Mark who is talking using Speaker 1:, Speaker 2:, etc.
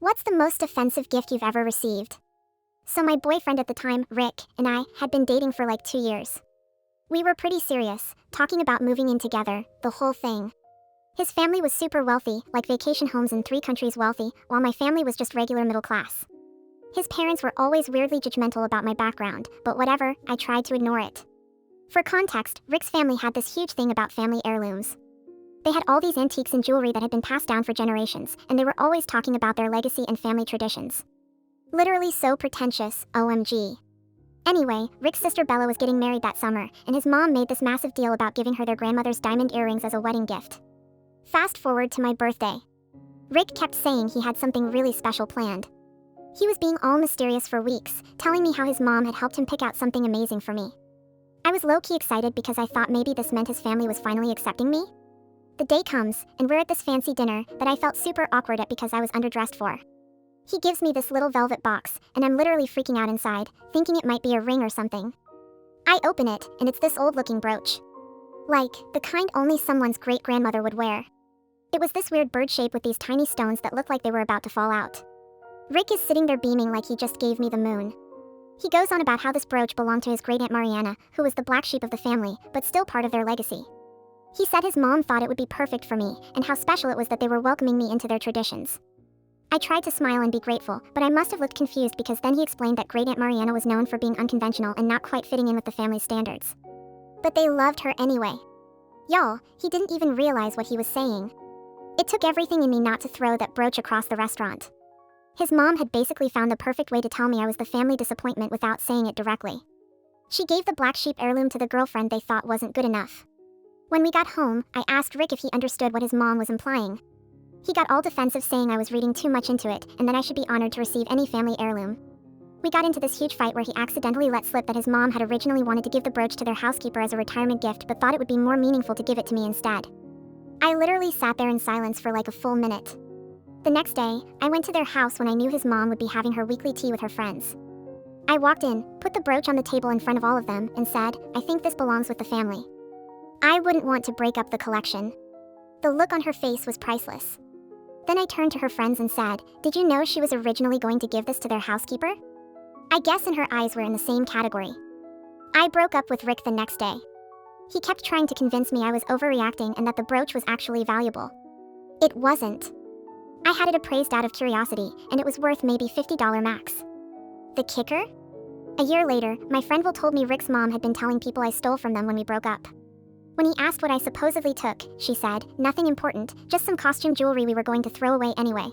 Speaker 1: What's the most offensive gift you've ever received? So my boyfriend at the time, Rick, and I had been dating for like 2 years. We were pretty serious, talking about moving in together, the whole thing. His family was super wealthy, like vacation homes in 3 countries wealthy, while my family was just regular middle class. His parents were always weirdly judgmental about my background, but whatever, I tried to ignore it. For context, Rick's family had this huge thing about family heirlooms. They had all these antiques and jewelry that had been passed down for generations, and they were always talking about their legacy and family traditions. Literally so pretentious, OMG. Anyway, Rick's sister Bella was getting married that summer, and his mom made this massive deal about giving her their grandmother's diamond earrings as a wedding gift. Fast forward to my birthday. Rick kept saying he had something really special planned. He was being all mysterious for weeks, telling me how his mom had helped him pick out something amazing for me. I was low-key excited because I thought maybe this meant his family was finally accepting me. The day comes, and we're at this fancy dinner that I felt super awkward at because I was underdressed for. He gives me this little velvet box, and I'm literally freaking out inside, thinking it might be a ring or something. I open it, and it's this old-looking brooch. Like, the kind only someone's great-grandmother would wear. It was this weird bird shape with these tiny stones that looked like they were about to fall out. Rick is sitting there beaming like he just gave me the moon. He goes on about how this brooch belonged to his great-aunt Mariana, who was the black sheep of the family, but still part of their legacy. He said his mom thought it would be perfect for me, and how special it was that they were welcoming me into their traditions. I tried to smile and be grateful, but I must have looked confused because then he explained that great-aunt Mariana was known for being unconventional and not quite fitting in with the family's standards. But they loved her anyway. Y'all, he didn't even realize what he was saying. It took everything in me not to throw that brooch across the restaurant. His mom had basically found the perfect way to tell me I was the family disappointment without saying it directly. She gave the black sheep heirloom to the girlfriend they thought wasn't good enough. When we got home, I asked Rick if he understood what his mom was implying. He got all defensive saying I was reading too much into it, and that I should be honored to receive any family heirloom. We got into this huge fight where he accidentally let slip that his mom had originally wanted to give the brooch to their housekeeper as a retirement gift but thought it would be more meaningful to give it to me instead. I literally sat there in silence for like a full minute. The next day, I went to their house when I knew his mom would be having her weekly tea with her friends. I walked in, put the brooch on the table in front of all of them, and said, "I think this belongs with the family." I wouldn't want to break up the collection. The look on her face was priceless. Then I turned to her friends and said, "Did you know she was originally going to give this to their housekeeper?" I guess in her eyes we're in the same category. I broke up with Rick the next day. He kept trying to convince me I was overreacting and that the brooch was actually valuable. It wasn't. I had it appraised out of curiosity, and it was worth maybe $50 max. The kicker? A year later, my friend Will told me Rick's mom had been telling people I stole from them when we broke up. When he asked what I supposedly took, she said, "Nothing important, just some costume jewelry we were going to throw away anyway."